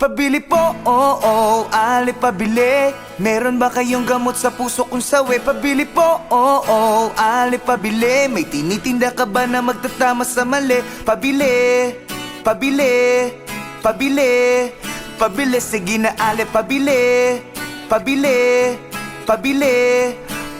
Pabili po, ali pabili. Meron ba kayong gamot sa puso kung sawi? Pabili po, ali pabili. May tinitinda ka ba na magtatama sa mali? Pabili, pabili, pabili, pabili. Sige na ali pabili, pabili, pabili,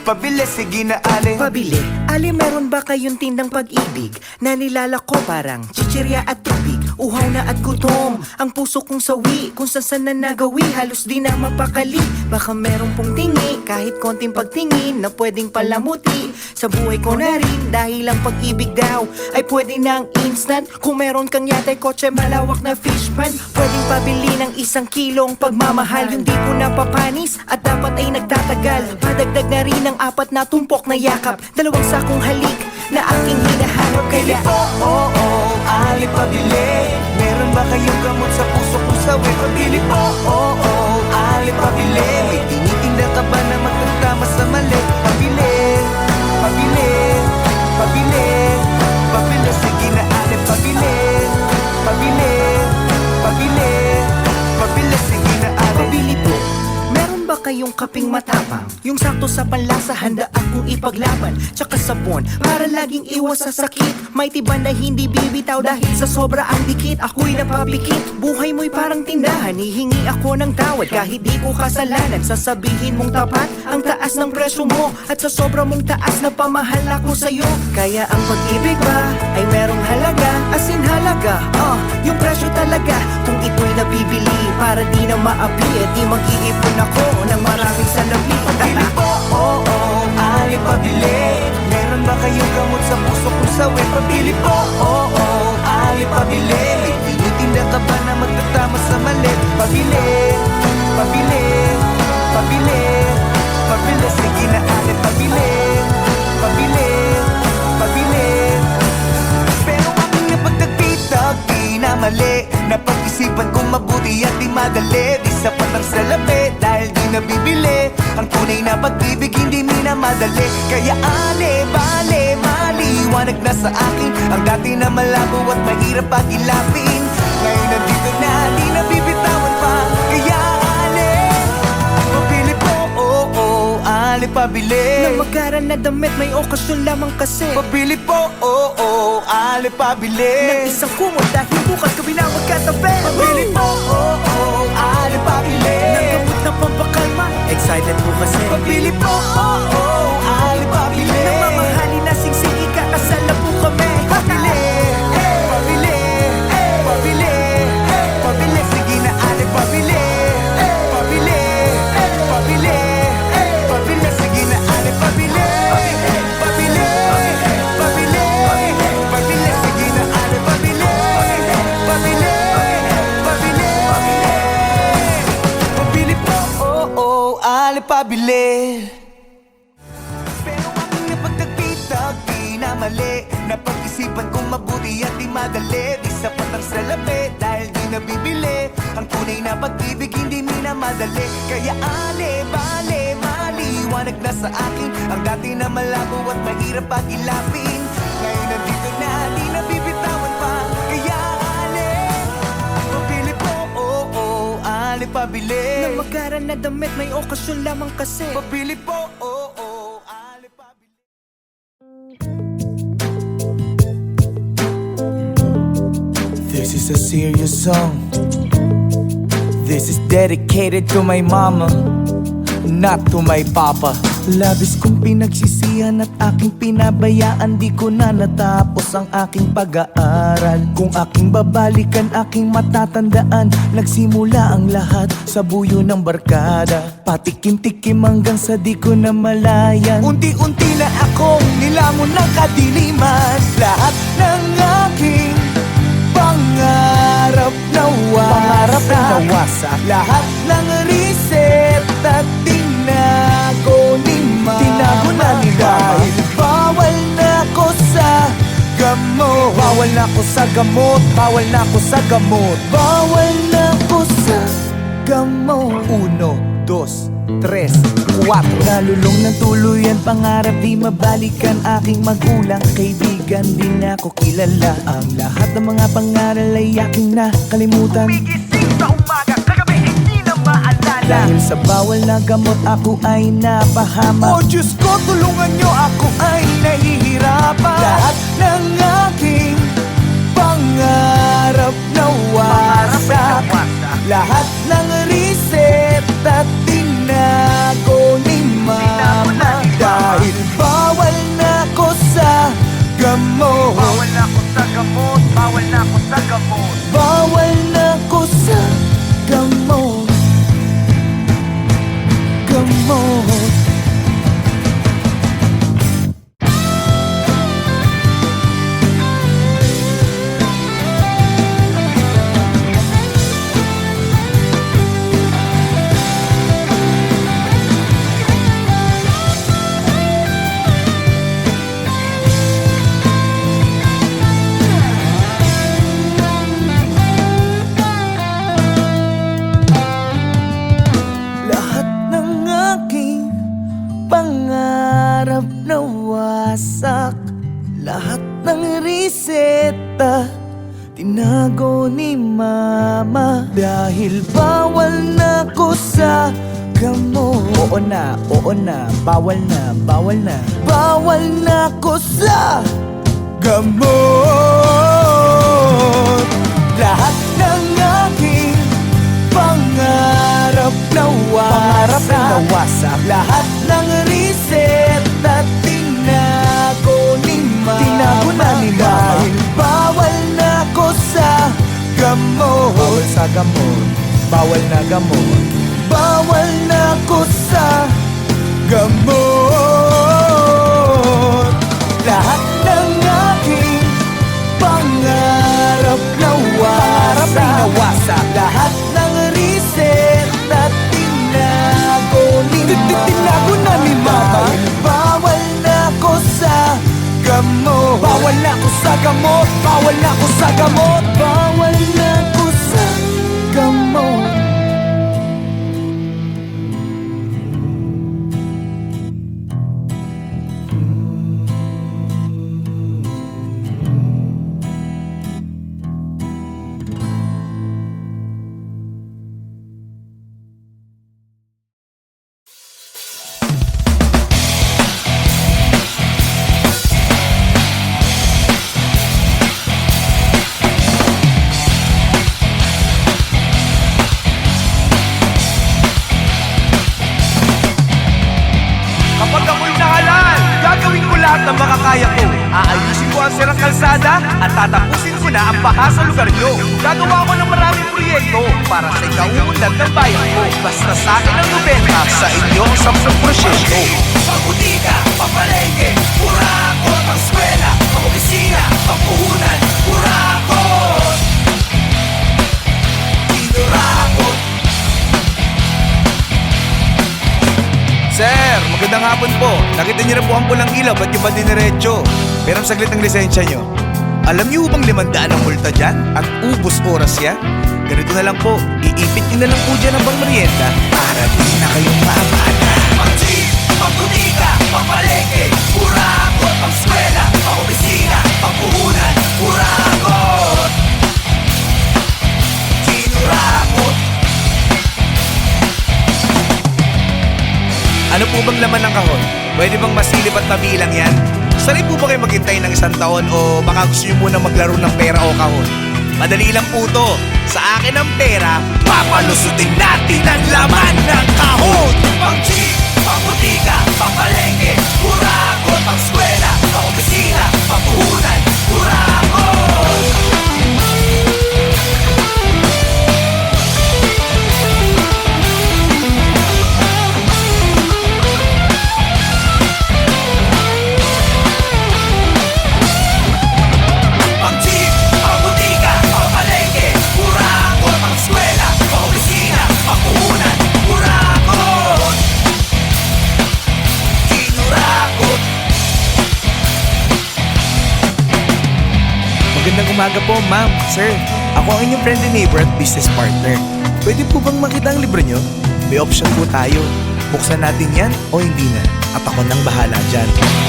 pabili. Sige na ali. Pabili, ali meron ba kayong tindang pag-ibig na nilalako parang chichirya at tubig? Uhaw na at gutom, ang puso kong sawi. Kung saan na nagawi, halos di na mapakali. Baka meron pong tingi, kahit konting pagtingin na pwedeng palamuti sa buhay ko na rin. Dahil ang pag-ibig daw ay pwede ng instant. Kung meron kang yatay kotse, malawak na fish pan, pwedeng pabili ng 1 kilong pagmamahal. Yung di ko napapanis at dapat ay nagtatagal. Padagdag na rin ng 4 na tumpok na yakap, 2 sakong halik na aking hinahanap. Kaya ali pabili. Meron ba kayong gamot sa puso kung sawi? Pabili po, ali pabili. May tinitinda ka ba na magtatama sa mali? Pabili, pabili, pabili, pabili. Sige na ali pabili, pabili, pabili, pabili. Sige na ali. pabili po. Meron ba kayong kaping matapang? Yung sakto sa panlasa, handa akong ipaglaban. Tsaka sabon, para laging iwas sa sakit. May tiban na hindi bibitaw dahil sa sobra ang dikit. Ako'y napapikit, buhay mo'y parang tindahan. Hihingi ako ng tawad kahit di ko kasalanan. Sasabihin mong tapat ang taas ng presyo mo, at sa sobra mong taas na pamahal ako sa'yo. Kaya ang pag-ibig ba ay merong halaga, as in halaga, yung presyo talaga. Kung ito'y nabibili para di na maapi, eh di mag-iipon ako ng maraming salapi. Pabili po, ali pabili. Meron ba kayong gamot sa puso kung sawi? Pabili po, ali pabili. May tinitinda ka ba na magtatama sa mali? Pabili, pabili, pabili, pabili. Sige na ali pabili, pabili, pabili. Pero aking napagtagpitag, di na mali. Napag-isipan kong mabuti at di madali. Di sapat ang salapi dahil di nabibili. Ang tunay na pag-ibig hindi minamadali. Kaya ale, bale, maliwanag na sa akin ang dati na malabo at mahirap pag-ilapin. Ngayon nandito na, di nabibitawan pa. Kaya ale, pabili po, ali pabili. Na magaran na damit, may okasyon lamang kasi. Pabili po, ali pabili. Ng isang kumot dahil bukas kami na magkatabi. Pabili po, ali pabili. Ng gamot na pampakalma, excited po kasi. Pabili po, ali pabili. Nang mamahalin na singsing, ikakasal na po kami. Pabili, pabili, pabili, pabili. Sige na ali pabili, pabili, pabili, pabili. Sige na ali pabili, pabili, pabili, pabili. Sige na ali pabili, pabili, pabili, pabili po, ali pabili. Pero aking napagtagpitag, di na mali. Napag-isipan kong mabuti at di madali. Di sapat ang salapi dahil di nabibili. Ang tunay na pag-ibig hindi minamadali. Kaya ale, bale, maliwanag na sa akin ang dati na malabo at mahirap pag-ilapin. Ngayon nandito na, di nabibitawan pa. Kaya ale, pabili po, ali pabili. Na magaran na damit, may okasyon lamang kasi. Pabili po, ali pabili. This is a serious song. This is dedicated to my mama, not to my papa. Labis kong pinagsisihan at aking pinabayaan. Di ko na natapos ang aking pag-aaral. Kung aking babalikan, aking matatandaan. Nagsimula ang lahat sa buyo ng barkada. Patikim-tikim hanggang sa di ko na malayan. Unti-unti na akong nilamon ng kadiliman. Lahat ng aking pangarap nawasak. Lahat ng reseta tinago ni Ma. Tinago na ni Dahil bawal na ako sa gamot. Bawal na ako sa gamot. Bawal na ako sa gamot. Bawal na ako sa gamot. 1, 2, 3, 4. Nalulong ng tuluyan, pangarap di mabalikan. Aking magulang, kaibigan, di na ako kilala. Ang lahat ng mga pangaral ay aking nakalimutan. Gumigising sa umaga Dahil sa bawal na gamot ako ay napahamak. Oh Diyos ko, tulungan nyo, ako ay nahihirapan. Lahat ng aking pangarap na wasak. Lahat ng reseta tinago ni mama. Dahil bawal na ko sa gamot. Bawal na ako sa gamot, bawal na ako sa gamot. Bawal na ko sa gamot. Gamot. Lahat ng aking pangarap na wasak. Lahat ng reseta tinago ni mama. Dahil bawal na ko sa gamot. Oo na, bawal na, bawal na. Bawal na ko sa gamot. Lahat ng aking pangarap na wasak. Lahat ng reseta tinago ni mama. Tinago na ni mama. Dahil bawal na ko sa gamot. Bawal sa gamot. Bawal na gamot. Bawal na ko sa gamot. Lahat ng aking pangarap na wasak. Lahat ng reseta tinago ni mama. Tinago na ni mama. Bawal na ko sa gamot. Bawal na ko sa gamot. Bawal na ko sa gamot. Bawal na ko sa gamot. Kapag ako'y nahalal, gagawin ko lahat ng makakaya ko. Aayusin ko ang sirang kalsada at tatapusin ko na ang baha sa lugar nyo. Gagawa ko ng maraming proyekto para sa ikaunlad ng bayan ko. Basta sa akin ang 90, sa inyo ang 10%. Pagbutika, papalengke, kurakot, pang-skwela, pang-opisina, pang-puhunan, kurakot, kinurakot. Sir, magandang hapon po. Nakita niyo na po ang pulang ilaw, ba't yung ba diniretso? Pero saglit ang lisensya niyo. Alam niyo bang 500 ang multa dyan? At ubos oras yan? Ganito na lang po, iipit niyo na lang po dyan ang pangmerienda para di na kayong maabala. Pag-jeep, pagbutika, papalengke, kurakot, pang-skwela, pang-opisina, pang-puhunan, kurakot, kinurakot. Ano po bang laman ng kahon? Pwede bang masilip at mabilang yan? Sanay po ba kayo maghintay ng 1 taon o baka gusto niyo muna maglaro ng pera o kahon? Madali lang po to. Sa akin ang pera, papalusutin natin ang laman ng kahon! Pag-jeep, pagbutika, papalengke, kurakot, pang-skwela, pang-opisina, pang-puhunan, kurakot. Pag-jeep, pagbutika, papalengke, kurakot, pang-skwela, pang-opisina, pang-puhunan, kurakot, kinurakot. Magandang umaga po, ma'am, sir. Ako ang inyong friendly neighbor at business partner. Pwede po bang makita ang libro nyo? May option po tayo. Buksan natin yan o hindi na. At ako nang bahala dyan.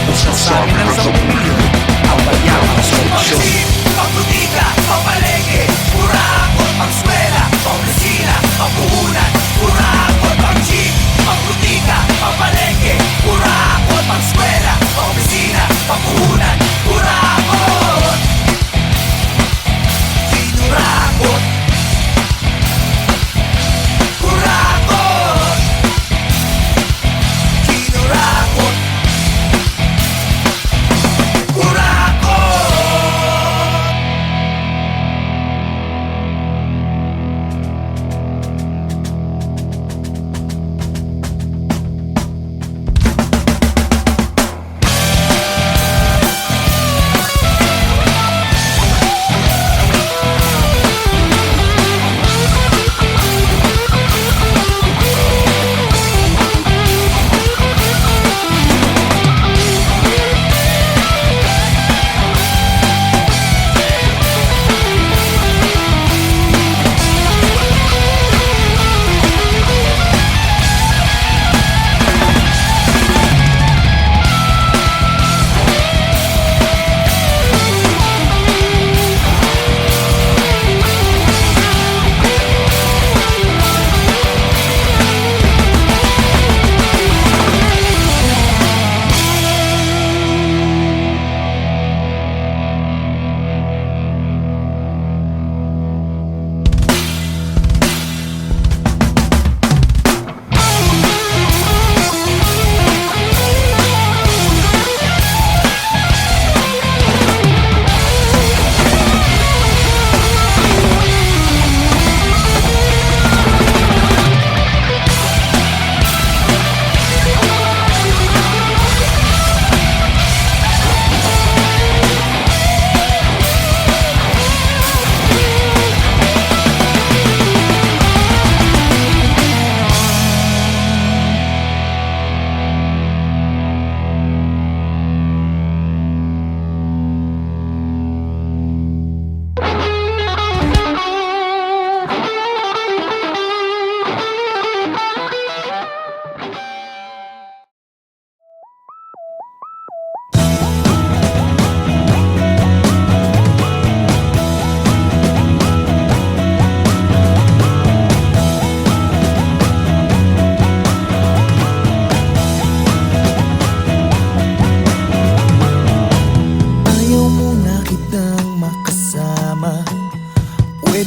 Buksan sa amin ng 10 milyon. Ang bayamang solusyon. Pag-jeep, pagbutika, papalengke, kurakot, pang-skwela, pang-opisina, pang-puhunan, kurakot,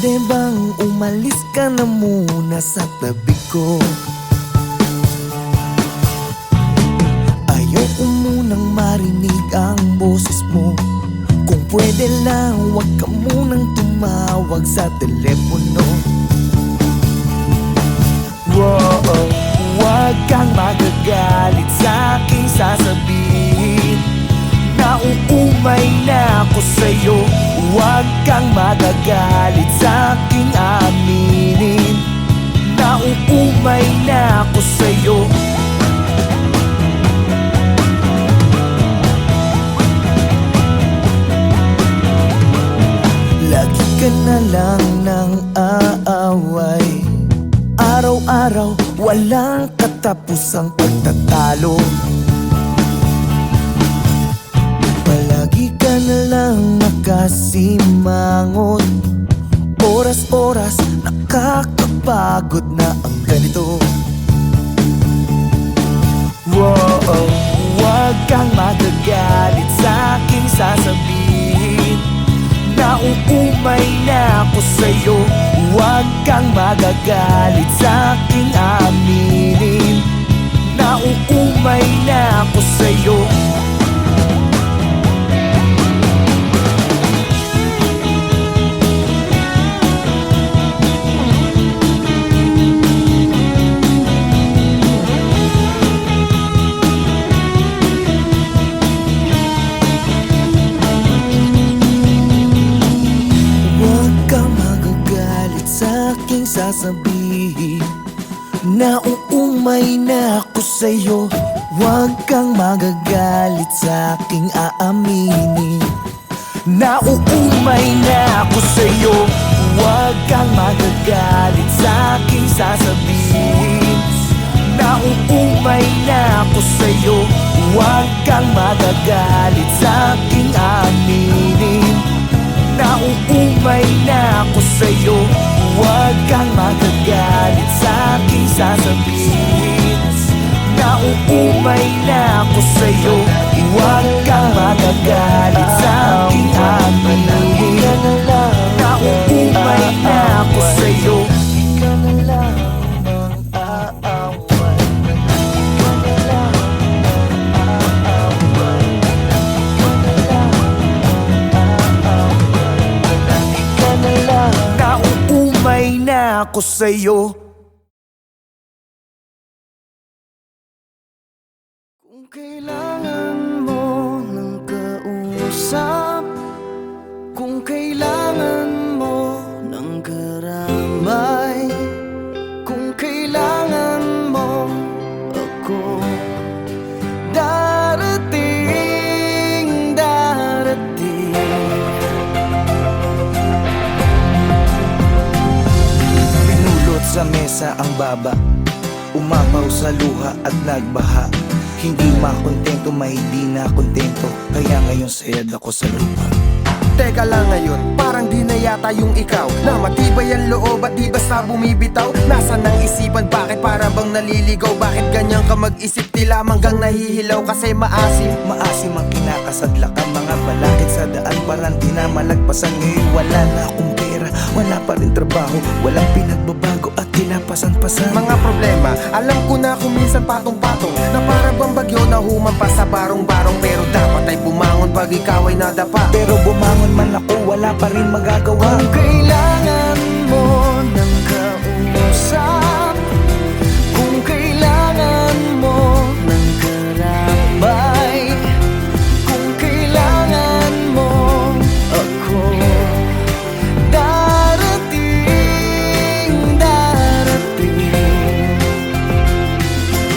Pwede bang umalis ka na muna sa tabi ko? Ayoko munang marinig ang boses mo. Kung pwede lang, huwag ka munang tumawag sa telepono. Wow, huwag kang magagalit sa aking sasabihin. Nauumay na ako sa'yo. Huwag kang magagalit sa aking aminin. Nauumay na ako sa'yo. Lagi ka na lang nang aaway. Araw-araw, walang katapusang pagtatalo. Palagi ka na lang nakasimangot. Oras-oras, nakakapagod na ang ganito. Wow, huwag kang magagalit sa aking sasabihin. Nauumay na ako sa'yo. Huwag kang magagalit sa aking aminin. Nauumay na ako sa'yo. Sasabihin, nauumay na ako sa'yo. Huwag kang magagalit sa aking aaminin. Nauumay na ako sa'yo. Huwag kang magagalit sa aking sasabihin. Nauumay na ako sa'yo. Huwag kang magagalit sa aking aminin. Nauumay na ako sa'yo. Huwag kang magagalit sa aking sasabihin. Nauumay na ako sa'yo. Huwag kang magagalit sa aking aminin. Nauumay na ako sa'yo. Ikaw na lang ang aaway. Ikaw na lang ang aaway. Ikaw na lang ang aaway. Ikaw na lang. Nauumay na ako sa'yo. Kung kailangan mo ng kausap, kung kailangan mo ng karamay, kung kailangan mo ako, darating, darating. Pinulot sa mesa ang baba, umapaw sa luha at nagbaha. Hindi makontento, mahindi na kontento, kaya ngayon sayad ako sa lupa. Teka lang ngayon, parang di na yata yung ikaw na matibay ang loob at di basta bumibitaw. Nasaan ang isipan, bakit para bang naliligaw? Bakit ganyan ka mag-isip, tila manggang nahihilaw kasi maasim. Maasim ang kinakasadlak ang mga balakid sa daan, parang di na malagpasan. Ngayon wala na akong pera, wala pa rin trabaho, walang pinagbabago at tinapasan-pasan. Mga problema, alam ko na kung minsan patong-patong, na para bang bagyo na humampas sa barong-barong. Pero dapat ay bumangon pag ikaw ay nadapa. Pero bumangon man ako, wala pa rin magagawa. Kung kailangan mo ng kausap, kung kailangan mo ng karamay, kung kailangan mo ako, darating, darating.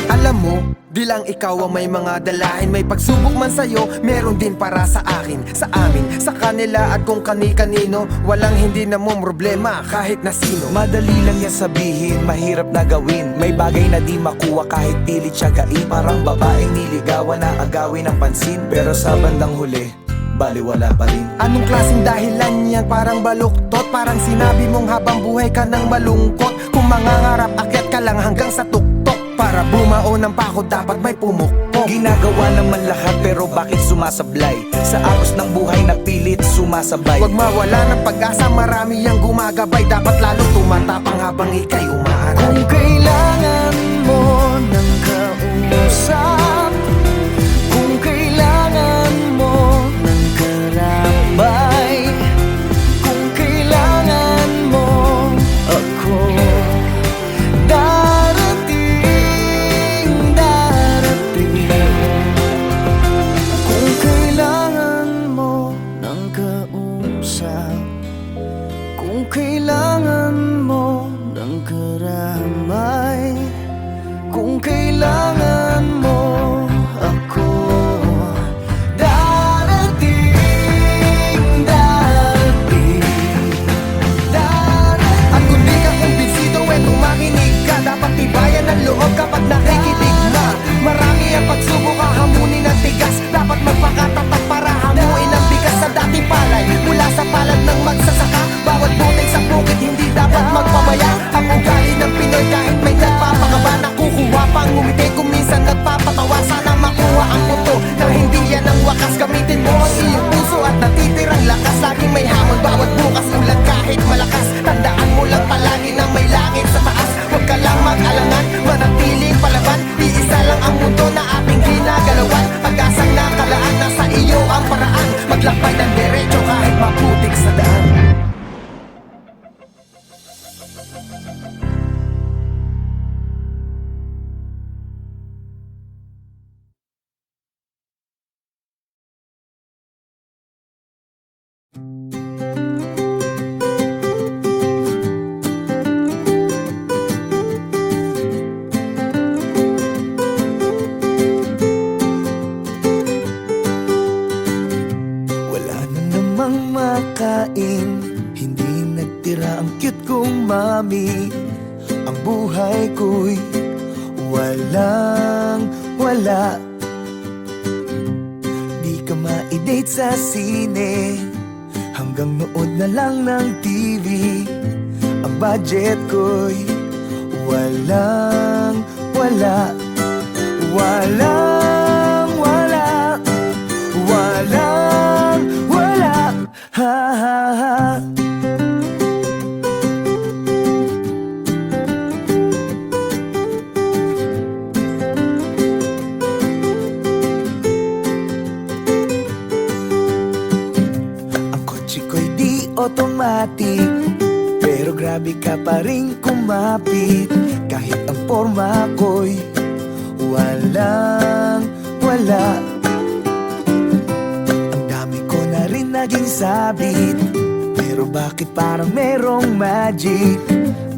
Alam mo, di lang ikaw ang may mga dalahin. May pagsubok man sa'yo, meron din para sa akin, sa amin, sa kanila at kung kani-kanino. Walang hindi na mong problema kahit na sino. Madali lang yan sabihin, mahirap na gawin. May bagay na di makuha kahit pilit siyagain. Parang babaeng niligawan na agawin ng pansin, pero sa bandang huli, baliwala pa rin. Anong klaseng dahilan yan? Parang baluktot. Parang sinabi mong habang buhay ka nang malungkot. Kung mangangarap, akyat ka lang hanggang sa tuktok. Para bumao ng pako dapat may pumukpok. Ginagawa naman lahat pero bakit sumasablay? Sa agos ng buhay napilit sumasabay. Huwag mawala ng pag-asa, marami ang gumagabay. Dapat lalo tumatapang habang ika'y umaaral. Kung kailangan mo ng kausap, kung kailangan mo ng karambay, kung kailangan mo ako, darating, darating. Kung kailangan mo ng kausap, kung kailangan mo ng karamay, kung kailangan mo ako, darating, darating, darating. At kung di ka kumbinsido, tumakinig ka. Dapat tibayan ang loob kapag nakikinig na. Marami ang pagsubok, hahamunin ang tigas. Dapat magpakatapat para hamuin ang bigas sa dating palay. Mula sa palad ng magsasaka, bawat buting sa bukid hindi dapat magpabaya. Ang ugali ng Pinoy kahit may nagpapakaba, nakukuha pang ngumiti kung minsan nagpapatawa. Sana makuha ang puto na hindi yan ang wakas. Gamitin mo ang iyong puso at natitirang lakas. Laging may hamon, bawat bukas ulan kahit malakas. Tandaan mo lang palagi na may langit sa taas. Huwag ka lang mag-alangan, manatiling palaban. Iisa lang ang mundo na ating ginagalawan. Pag-asang nakalaan, nasa iyo ang paraan. Maglakbay ng diretso kahit maputik sa daan. Wala na namang makain, hindi nagtira ang cute kong mami. Ang buhay ko'y walang wala. Di ka ma-date sa sine, hanggang nood na lang ng TV. Ang budget ko'y walang wala. Walang wala. Walang wala. Ha ha ha. Ang kotse ko'y di automatic, pero grabe ka pa rin kumapit. Kahit ang forma ko'y walang wala. Ang dami ko na rin naging sabit, pero bakit parang merong magic?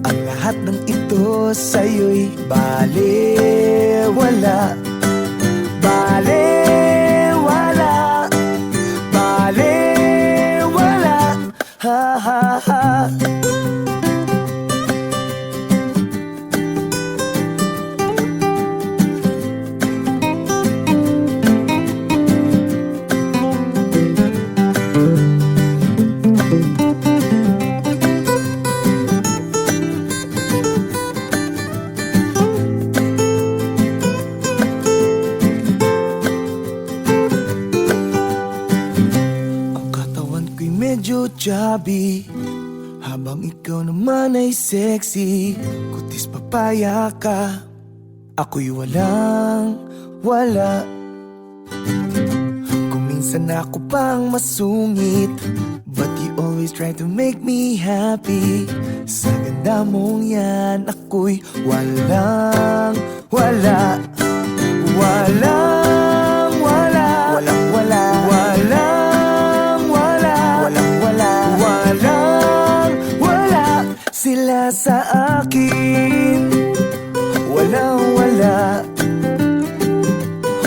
Ang lahat ng ito sa'yo'y balewala. Balewala. Balewala. Ha ha ha. Medyo chubby, habang ikaw naman ay sexy. Kutis papaya ka, ako'y walang wala. Kung minsan ako pang masungit, but you always try to make me happy. Sa ganda mong yan, ako'y walang wala. Walang wala. Walang wala. Walang wala. Walang wala. Walang wala. Sila sa akin. Walang wala.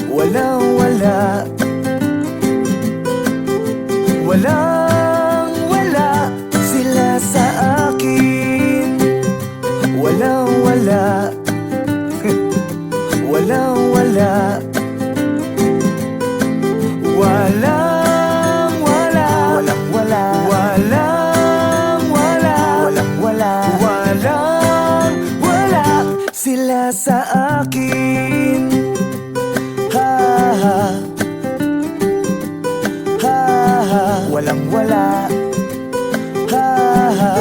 Walang wala. Walang wala. Sila sa akin. Walang wala. Walang wala. Walang wala. Walang wala. Walang wala. Walang wala. Walang wala. Sila sa walang wala. Ha, ha.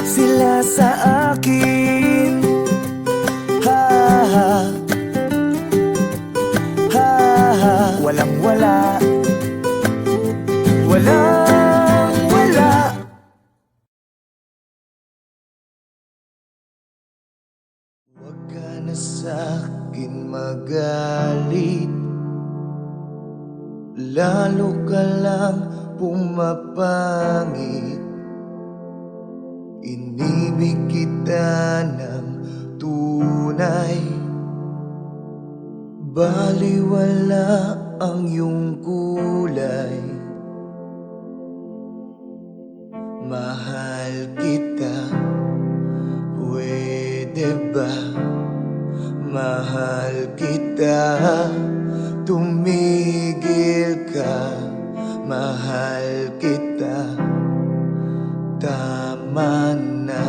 Sila sa akin. Ha, ha. Ha, ha. Walang wala. Walang wala. Huwag ka na sa'kin magalit, lalo ka lang pumapangit. Inibig kita ng tunay, baliwala ang iyong kulay. Mahal kita, pwede ba? Mahal kita, tumigil ka. Mahal kita, tama na.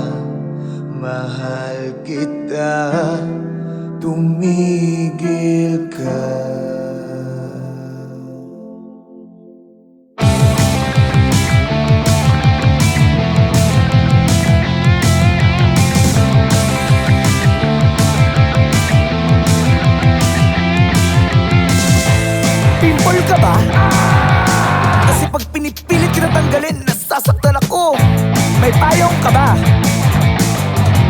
Mahal kita, tumigil ka. Pimple ka ba? Kasi pag pinipilit kita tanggalin, nasasaktan ako. May payong ka ba?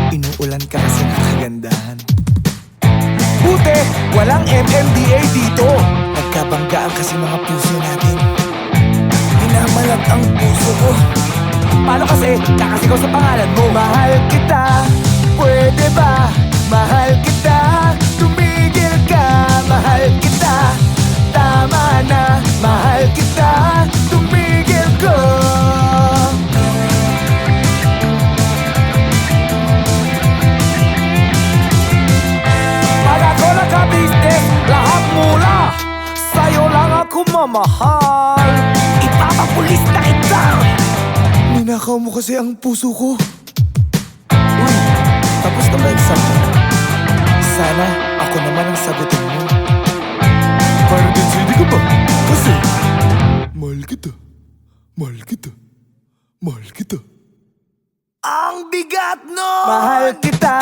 Inuulan ka kasi ng kagandahan. Buti, walang MMDA dito. Nagkabanggaan kasi mga puso natin. Minamalag ang puso ko. Paano kasi? Kakasigaw sa pangalan mo. Mahal kita, pwede ba? Mahal kita, tumigil ka. Mahal kita, tama na. Mahal kita, tumigil ka. Pag ako nagka-business, lahat mula sa'yo lang ako mamahal. Ipapapulis na kita. Ninakaw mo kasi ang puso ko. Uy, tapos na ba exam mo? Sana ako naman ang sagutin mo. Parang din ka ba? Kasi mahal kita, mahal kita, mahal kita. Ang bigat no! Mahal kita,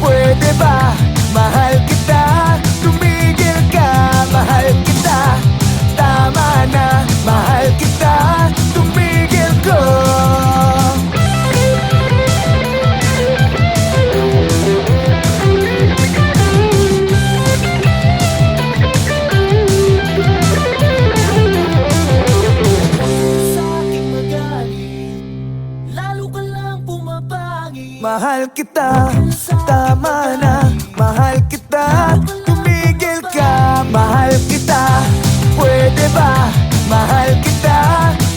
pwede ba? Mahal kita, tumigil ka. Mahal kita, tama na. Mahal kita, tumigil ka. Mahal kita, tama na. Mahal kita, tumigil ka. Mahal kita, pwede ba? Mahal kita,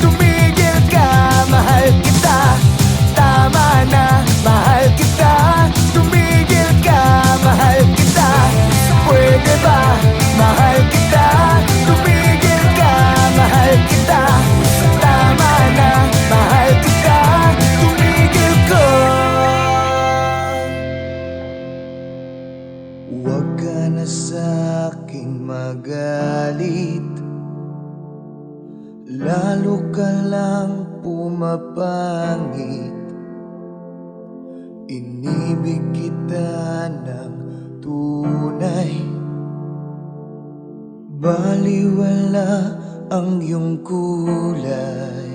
tumigil ka. Mahal kita, tama na. Mahal kita, tumigil ka. Mahal kita, pwede ba? Mahal kita, tumigil ka. Mahal kita, tama na. Mahal kita, tumigil ka. Huwag ka na sa'king magalit, lalo ka lang pumapangit. Inibig kita ng tunay, baliwala ang iyong kulay.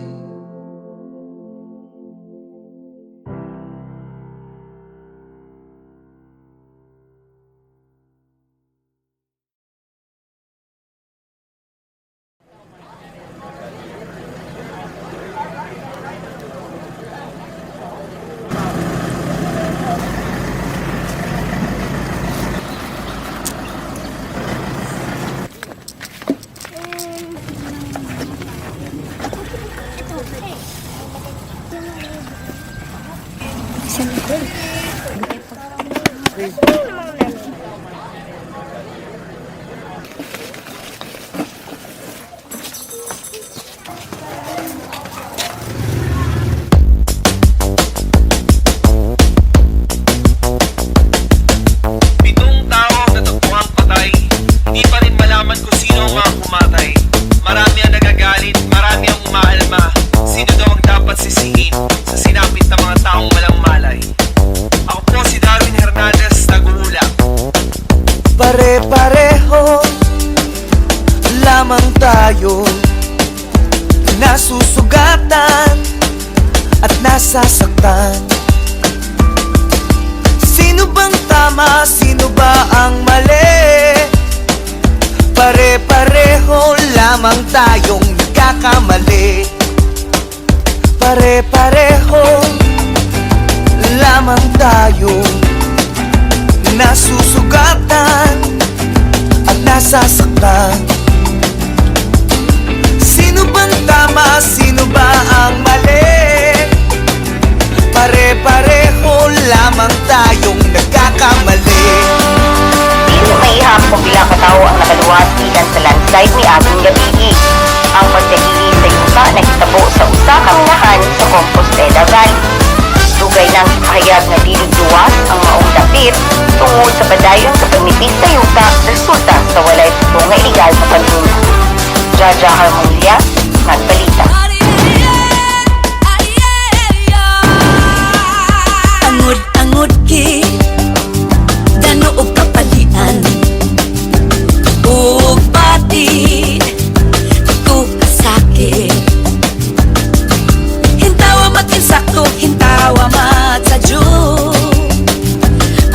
Pitong tao natagpuang patay, di pa rin malaman kung sino ang mga pumatay. Marami ang nagagalit lamang tayo, nasusugatan at nasasaktan. Sino bang tama, sino ba ang mali? Pare-pareho lamang tayong nagkakamali. Pare-pareho lamang tayong nasusugatan at nasasaktan. Sino bang tama, sino ba ang mali? Pare-pareho lamang tayong nagkakamali. Di may ihap kung bilang katao ang nakaluwas ilan sa landslide ni Aging Gabi. Ang pagdahili sa yuta na hitabo sa usa ka minahan sa Compostela Valley. Dugay ng kahayag na dilig-luwas ang maong dapit tungod sa padayon sa pamipis sa yuta resulta sa walay tuto nga iligal sa panluna. Jaja Harmonia, nagbalita. Angod ki dano og kapalian ug pati ito kasakit. Hintawa matinsakto, hintawa matsadyo.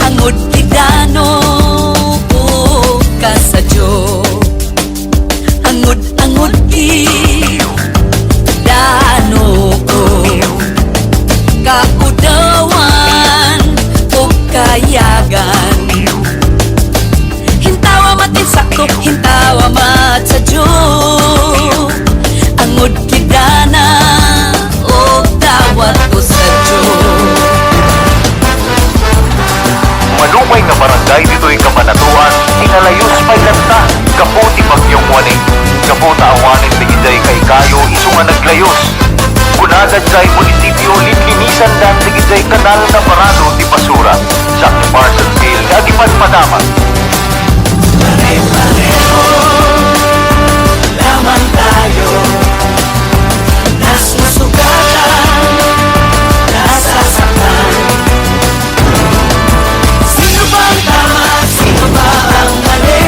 Angod ki dano og kasadyo. Angod ki dano og kaudawan o kayagan. Hintawa matinsakto, hintawa matsadyo. Angod kidana o dawat ko sadyo. Malumay nga barangay dito'y kabanatuan, inalayos pa'y lanta, kaputi pagyong waning. Kaputa awanin tigiday kay kayo, iso nga naglayos. Kunagad sa munisipyo, linlinisan dan tigiday kanal na parado di basura. Sa Parsonsville, agipan madama. Pare-pareho lamang tayo, nasusugatan, nasasaktan. Sino ba ang tama, sino ba ang mali?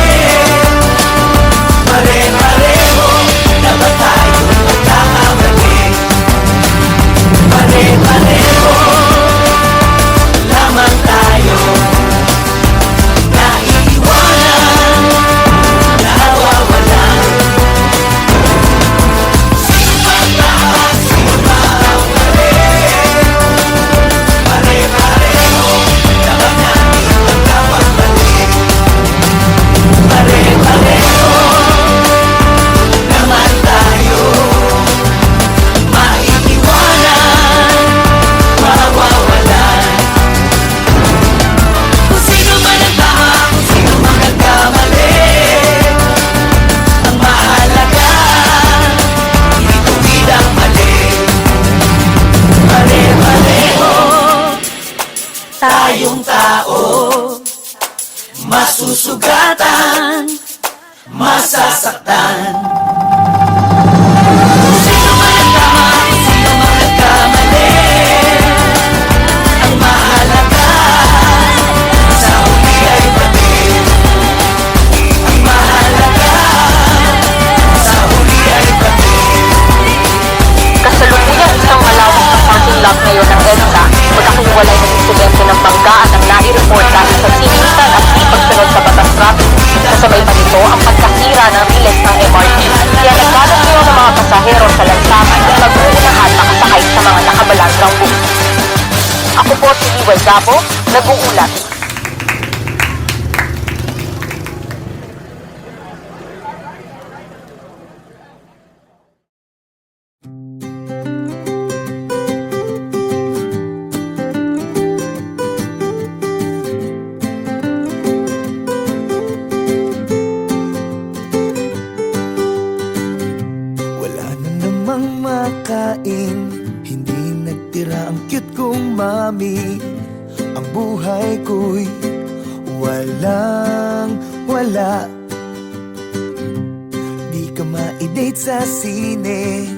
Pare-pareho lamang tayo, nagkakamali. Pare-pareho lamang tayo, naiiwanan, nawawalan. Sino ba ang tama, sino ba ang mali? Pare-pareho lamang natin nagkakamali. Pare-pareho naman tayo, maiiwanan, mawawalan. Kung sino man ang tama, kung sino man nagkamali, ang mahalaga, ituwid ang mali. Pare-pareho tayong tao, masusugatan, masasaktan. Kung sino man ang tama, kung sino man nagkamali, ang mahalaga, sa huli ay pati. Ang mahalaga, sa huli ay pati. Kasalukuyan isang malawak na parking lot ngayon ng EDSA, magkakahiwalay ng insidente ng banggaan ang nai-report dahil sa sinitan at di pagsunod sa batas traffic. Kasabay pa nito ang pagkasira ng riles ng MRT. Kaya nagkalat ngayon ng mga pasahero sa lansangan at mag-uunahan makasakay sa mga nakabalandrang bus. Ako po si Iway Gabo, nag-uulat. Wala na namang makain, hindi nagtira ang cute kong mami. Ang buhay ko'y walang wala. Di ka ma-date sa sine,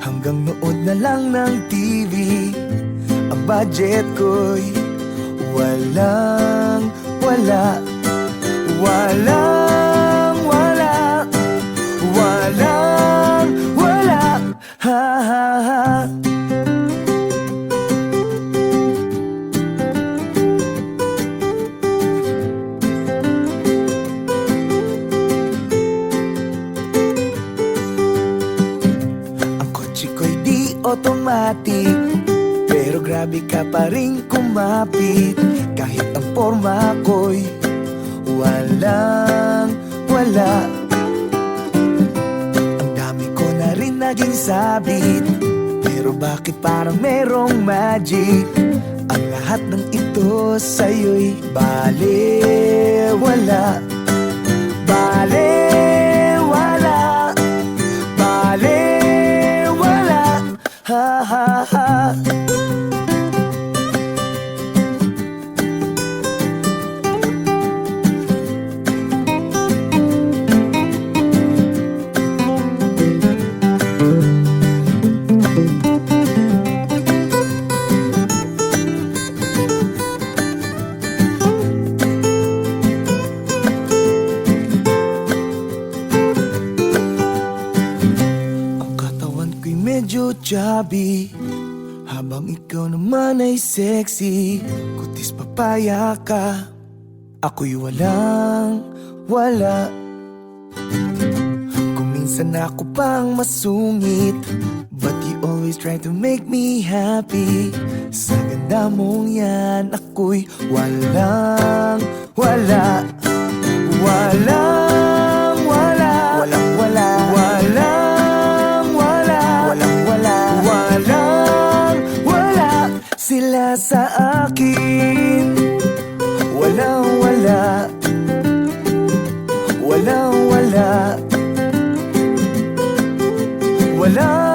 hanggang nood na lang ng TV. Ang budget ko'y walang wala. Walang wala. automatic. Pero grabe ka pa rin kumapit. Kahit ang forma ko'y walang wala. Ang dami ko na rin naging sabit, pero bakit parang merong magic? Ang lahat ng ito sa'yo'y balewala. Balewala. Balewala. Ha ha ha. Medyo chubby, habang ikaw naman ay sexy. Kutis papaya ka, ako'y walang wala. Kung minsan ako pang masungit, but you always try to make me happy. Sa ganda mong yan, ako'y walang wala. Walang wala. Walang wala. Walang sila sa akin. Walang wala. Walang wala. Walang